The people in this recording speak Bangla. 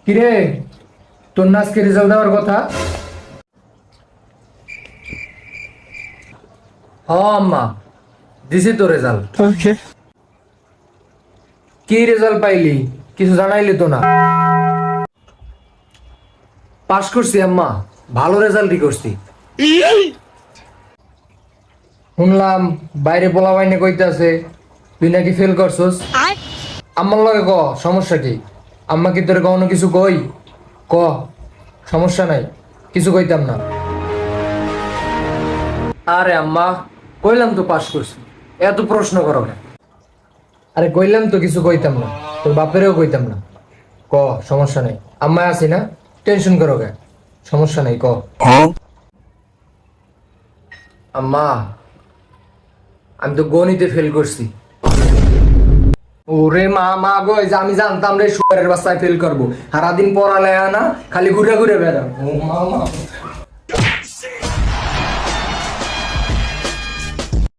কিরে, তোর না আজকে রেজাল্ট দেওয়ার কথা? হ আম্মা, দিছি তো রেজাল্ট। ওকে। কি রেজাল্ট পাইলি? কিছু জানাইলি তো না। পাস করছি আম্মা, ভালো রেজাল্টই করছি। শুনলাম বাইরে পোলা বাইনে কইতাছে তুই নাকি ফেল করছস। আম্মার লগে ক সমস্যা কি? আম্মা কি তোর কখনো কিছু কই? ক, সমস্যা নাই, কিছু কইতাম না। আরে আম্মা, কইলাম তো পাস করছি, এত প্রশ্ন করো কেন? আরে কইলাম তো কিছু কইতাম না, তোর বাপেরও কইতাম না। ক, সমস্যা নাই, আম্মা আছি না, টেনশন করো কেন? সমস্যা নাই, ক। আম্মা, আমি তো গণিতে ফেল করছি। ওরে মা মা গো, এই যে আমি জানতাম রে শুয়ারের বাচ্চায় ফেল করবো। সারাদিন পড়ালেখা না, খালি ঘুরে ঘুরে বেড়াবো। ও মা মা,